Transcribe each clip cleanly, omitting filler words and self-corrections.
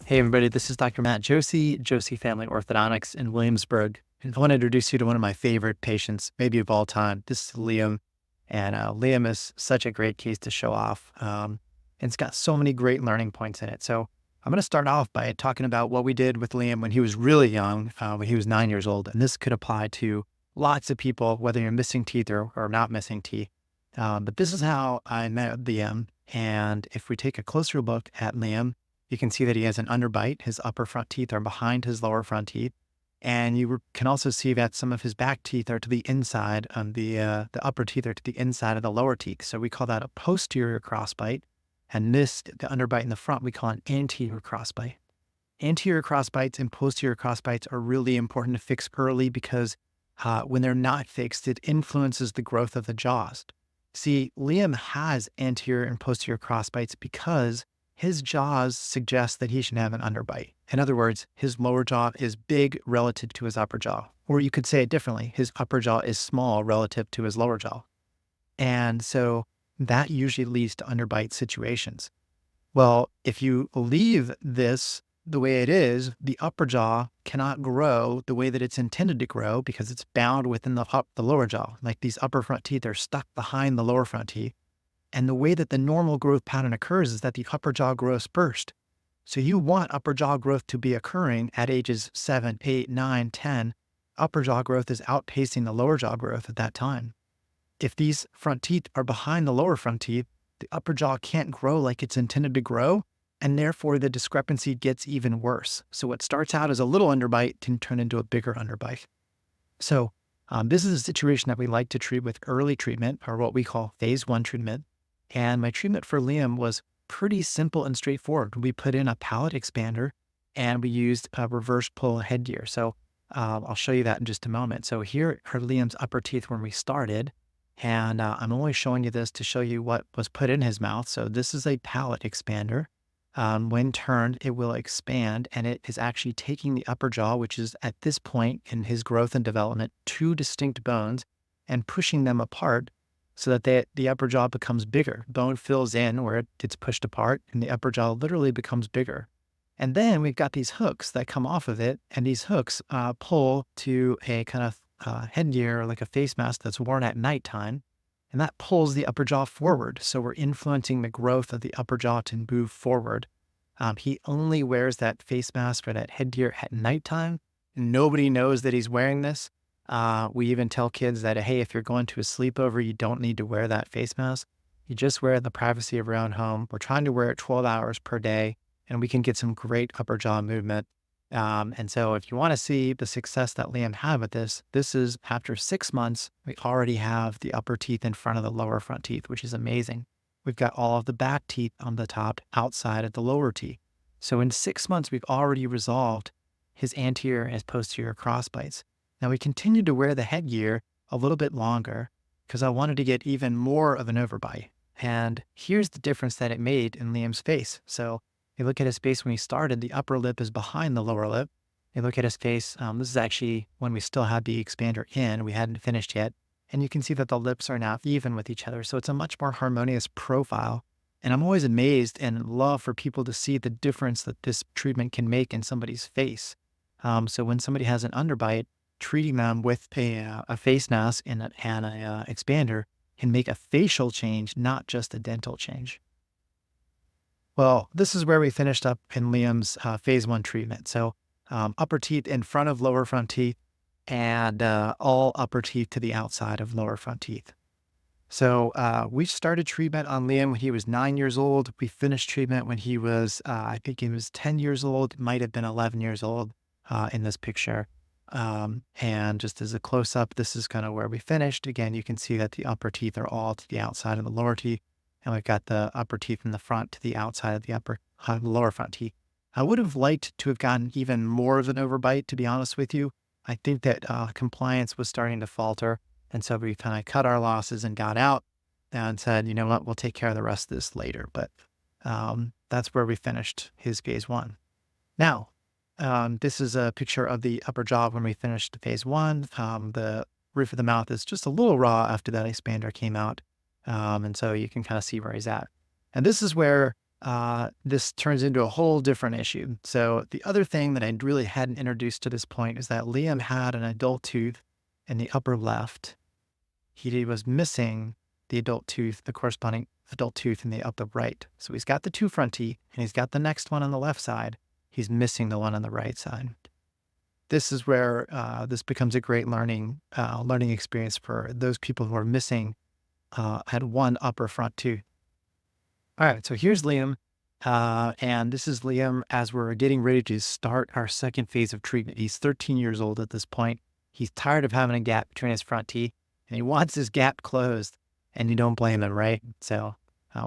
Hey everybody, this is Dr. Matt Joosse, Joosse Family Orthodontics in Williamsburg. And I want to introduce you to one of my favorite patients, maybe of all time. This is Liam. And Liam is such a great case to show off. And it's got so many great learning points in it. So I'm going to start off by talking about what we did with Liam when he was really young, when he was 9 years old. And this could apply to lots of people, whether you're missing teeth or not missing teeth. But this is how I met Liam. And if we take a closer look at Liam, you can see that he has an underbite. His upper front teeth are behind his lower front teeth. And you can also see that some of his back teeth are to the inside, and the upper teeth are to the inside of the lower teeth. So we call that a posterior crossbite. And the underbite in the front, we call an anterior crossbite. Anterior crossbites and posterior crossbites are really important to fix early because when they're not fixed, it influences the growth of the jaws. See, Liam has anterior and posterior crossbites because his jaws suggest that he should have an underbite. In other words, his lower jaw is big relative to his upper jaw. Or you could say it differently, his upper jaw is small relative to his lower jaw. And so that usually leads to underbite situations. Well, if you leave this the way it is, the upper jaw cannot grow the way that it's intended to grow because it's bound within the lower jaw. Like these upper front teeth are stuck behind the lower front teeth. And the way that the normal growth pattern occurs is that the upper jaw grows first. So you want upper jaw growth to be occurring at ages 7, 8, 9, 10. Upper jaw growth is outpacing the lower jaw growth at that time. If these front teeth are behind the lower front teeth, the upper jaw can't grow like it's intended to grow, and therefore the discrepancy gets even worse. So what starts out as a little underbite can turn into a bigger underbite. So this is a situation that we like to treat with early treatment, or what we call phase 1 treatment. And my treatment for Liam was pretty simple and straightforward. We put in a palate expander and we used a reverse pull headgear. So I'll show you that in just a moment. So here are Liam's upper teeth when we started. And I'm only showing you this to show you what was put in his mouth. So this is a palate expander. When turned, it will expand, and it is actually taking the upper jaw, which is at this point in his growth and development, 2 distinct bones, and pushing them apart so that the upper jaw becomes bigger. Bone fills in where it gets pushed apart, and the upper jaw literally becomes bigger. And then we've got these hooks that come off of it, and these hooks pull to a kind of headgear, like a face mask that's worn at nighttime, and that pulls the upper jaw forward. So we're influencing the growth of the upper jaw to move forward. He only wears that face mask or that headgear at nighttime. Nobody knows that he's wearing this. We even tell kids that, hey, if you're going to a sleepover, you don't need to wear that face mask. You just wear it in the privacy of your own home. We're trying to wear it 12 hours per day, and we can get some great upper jaw movement. And so if you want to see the success that Liam had with this is after 6 months, we already have the upper teeth in front of the lower front teeth, which is amazing. We've got all of the back teeth on the top outside of the lower teeth. So in 6 months, we've already resolved his anterior and his posterior crossbites. Now we continued to wear the headgear a little bit longer because I wanted to get even more of an overbite. And here's the difference that it made in Liam's face. So you look at his face when he started, the upper lip is behind the lower lip. You look at his face, this is actually when we still had the expander in, we hadn't finished yet. And you can see that the lips are now even with each other. So it's a much more harmonious profile. And I'm always amazed and love for people to see the difference that this treatment can make in somebody's face. So when somebody has an underbite, treating them with a face mask and an expander can make a facial change, not just a dental change. Well, this is where we finished up in Liam's phase 1 treatment. So upper teeth in front of lower front teeth, and all upper teeth to the outside of lower front teeth. So we started treatment on Liam when he was 9 years old. We finished treatment when he was, I think he was 10 years old, might have been 11 years old in this picture. And just as a close-up, this is kind of where we finished. Again, you can see that the upper teeth are all to the outside of the lower teeth, and we've got the upper teeth in the front to the outside of the lower front teeth. I would have liked to have gotten even more of an overbite, to be honest with you. I think that compliance was starting to falter, and so we kind of cut our losses and got out and said, you know what, we'll take care of the rest of this later. But that's where we finished his phase 1. Now, this is a picture of the upper jaw when we finished phase 1. The roof of the mouth is just a little raw after that expander came out. And so you can kind of see where he's at. And this is where this turns into a whole different issue. So the other thing that I really hadn't introduced to this point is that Liam had an adult tooth in the upper left. He was missing the adult tooth, the corresponding adult tooth in the upper right. So he's got the two front teeth and he's got the next one on the left side. He's missing the one on the right side. This is where this becomes a great learning experience for those people who are missing had one upper front tooth. All right, so here's Liam. And this is Liam as we're getting ready to start our second phase of treatment. He's 13 years old at this point. He's tired of having a gap between his front teeth and he wants his gap closed. And you don't blame him, right? So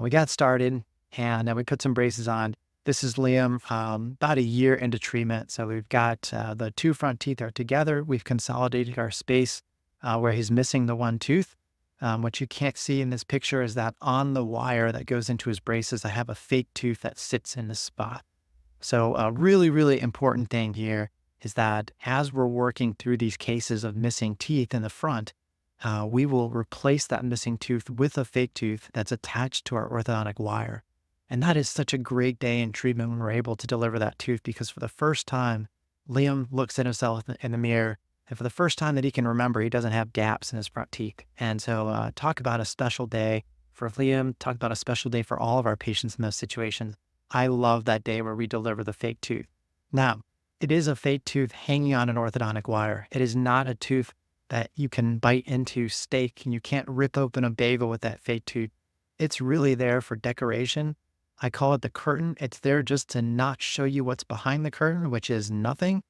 we got started and we put some braces on. This is Liam about a year into treatment. So we've got the two front teeth are together. We've consolidated our space where he's missing the one tooth. What you can't see in this picture is that on the wire that goes into his braces, I have a fake tooth that sits in the spot. So a really, really important thing here is that as we're working through these cases of missing teeth in the front, we will replace that missing tooth with a fake tooth that's attached to our orthodontic wire. And that is such a great day in treatment when we're able to deliver that tooth, because for the first time, Liam looks at himself in the mirror, and for the first time that he can remember, he doesn't have gaps in his front teeth. And so talk about a special day for Liam, talk about a special day for all of our patients in those situations. I love that day where we deliver the fake tooth. Now, it is a fake tooth hanging on an orthodontic wire. It is not a tooth that you can bite into steak, and you can't rip open a bagel with that fake tooth. It's really there for decoration. I call it the curtain. It's there just to not show you what's behind the curtain, which is nothing.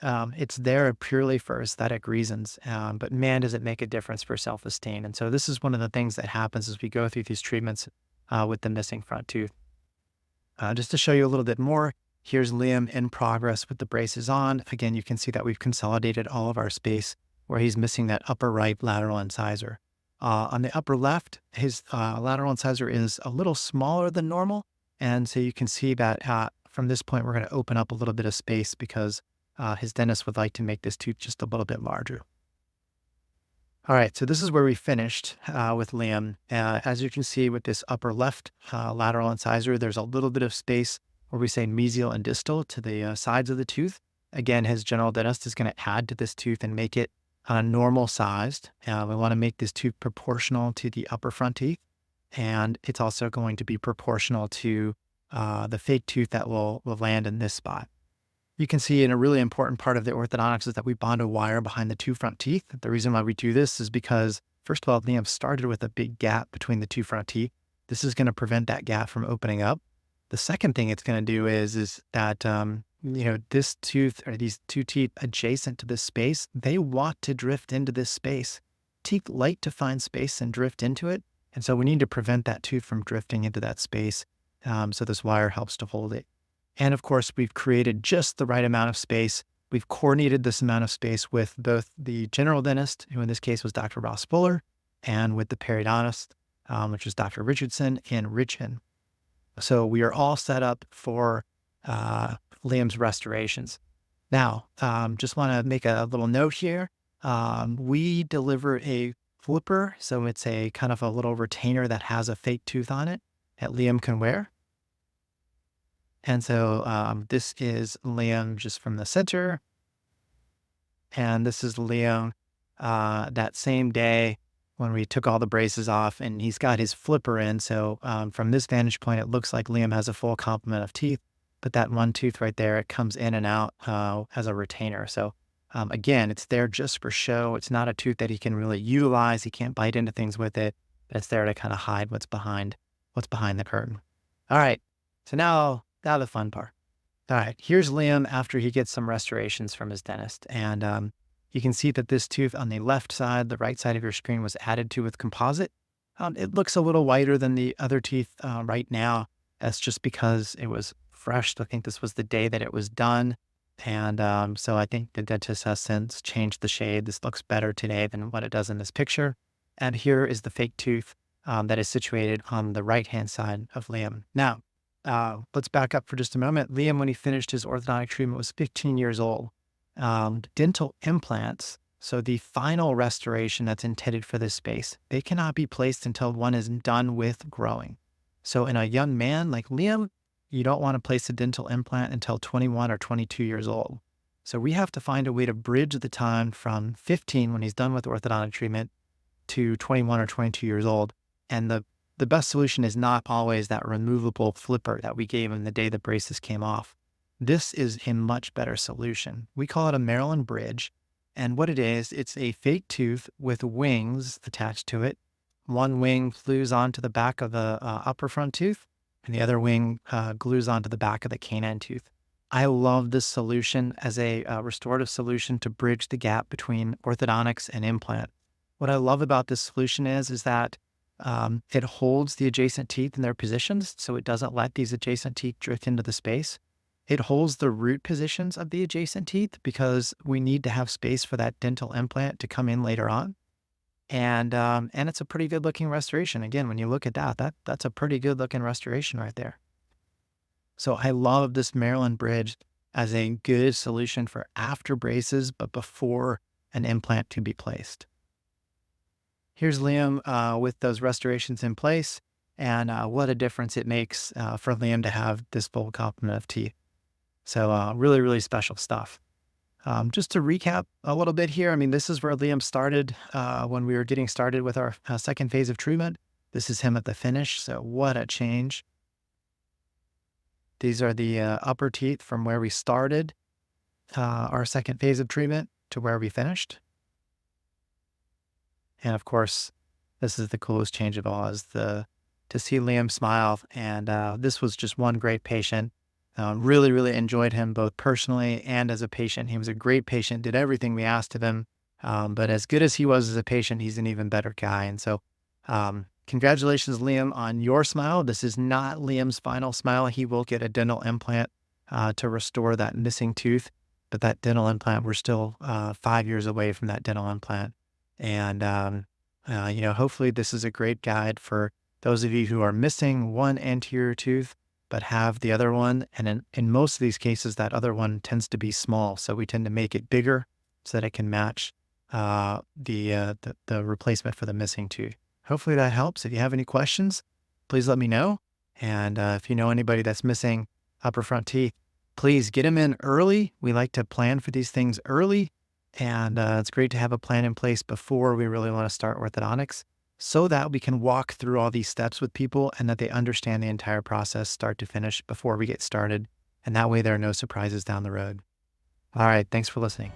It's there purely for aesthetic reasons. But man, does it make a difference for self-esteem. And so this is one of the things that happens as we go through these treatments with the missing front tooth. Just to show you a little bit more, here's Liam in progress with the braces on. Again, you can see that we've consolidated all of our space where he's missing that upper right lateral incisor. On the upper left, his lateral incisor is a little smaller than normal. And so you can see that from this point, we're going to open up a little bit of space because his dentist would like to make this tooth just a little bit larger. All right, so this is where we finished with Liam. As you can see with this upper left lateral incisor, there's a little bit of space where we say mesial and distal to the sides of the tooth. Again, his general dentist is going to add to this tooth and make it normal sized. We want to make this tooth proportional to the upper front teeth. And it's also going to be proportional to the fake tooth that will land in this spot. You can see in a really important part of the orthodontics is that we bond a wire behind the two front teeth. The reason why we do this is because, first of all, Liam started with a big gap between the two front teeth. This is going to prevent that gap from opening up. The second thing it's going to do is that this tooth or these two teeth adjacent to this space, they want to drift into this space. Teeth like to find space and drift into it. And so we need to prevent that tooth from drifting into that space. So this wire helps to hold it. And of course, we've created just the right amount of space. We've coordinated this amount of space with both the general dentist, who in this case was Dr. Ross Fuller, and with the periodontist, which was Dr. Richardson and Richin. So we are all set up for Liam's restorations. Now, just want to make a little note here. We deliver a flipper, so it's a kind of a little retainer that has a fake tooth on it that Liam can wear. And so this is Liam just from the center. And this is Liam that same day when we took all the braces off, and he's got his flipper in. So from this vantage point, it looks like Liam has a full complement of teeth, but that one tooth right there, it comes in and out as a retainer. So again, it's there just for show. It's not a tooth that he can really utilize. He can't bite into things with it, but it's there to kind of hide what's behind the curtain. All right. So now the fun part. All right, here's Liam after he gets some restorations from his dentist. And you can see that this tooth on the left side, the right side of your screen, was added to with composite. It looks a little whiter than the other teeth right now. That's just because it was fresh. I think this was the day that it was done. And so I think the dentist has since changed the shade. This looks better today than what it does in this picture. And here is the fake tooth that is situated on the right-hand side of Liam. Now, let's back up for just a moment. Liam, when he finished his orthodontic treatment, was 15 years old. Dental implants, so the final restoration that's intended for this space, they cannot be placed until one is done with growing. So in a young man like Liam, you don't want to place a dental implant until 21 or 22 years old. So we have to find a way to bridge the time from 15 when he's done with orthodontic treatment to 21 or 22 years old. And the best solution is not always that removable flipper that we gave him the day the braces came off. This is a much better solution. We call it a Maryland bridge. And what it is, it's a fake tooth with wings attached to it. One wing glues onto the back of the upper front tooth, and the other wing glues onto the back of the canine tooth. I love this solution as a restorative solution to bridge the gap between orthodontics and implant. What I love about this solution is that it holds the adjacent teeth in their positions, so it doesn't let these adjacent teeth drift into the space. It holds the root positions of the adjacent teeth because we need to have space for that dental implant to come in later on. And it's a pretty good looking restoration. Again, when you look at that's a pretty good looking restoration right there. So I love this Maryland bridge as a good solution for after braces, but before an implant to be placed. Here's Liam with those restorations in place, and what a difference it makes for Liam to have this full complement of teeth. So really, really special stuff. Just to recap a little bit here, I mean, this is where Liam started when we were getting started with our second phase of treatment. This is him at the finish, so what a change. These are the upper teeth from where we started our second phase of treatment to where we finished. And of course, this is the coolest change of all, is to see Liam smile. And this was just one great patient. Really, really enjoyed him both personally and as a patient. He was a great patient, did everything we asked of him. But as good as he was as a patient, he's an even better guy. And so congratulations, Liam, on your smile. This is not Liam's final smile. He will get a dental implant to restore that missing tooth. But that dental implant, we're still 5 years away from that dental implant. And, hopefully this is a great guide for those of you who are missing one anterior tooth, but have the other one. And in most of these cases, that other one tends to be small. So we tend to make it bigger so that it can match the replacement for the missing tooth. Hopefully that helps. If you have any questions, please let me know. And if you know anybody that's missing upper front teeth, please get them in early. We like to plan for these things early. And it's great to have a plan in place before we really want to start orthodontics, so that we can walk through all these steps with people and that they understand the entire process start to finish before we get started. And that way there are no surprises down the road. All right. Thanks for listening.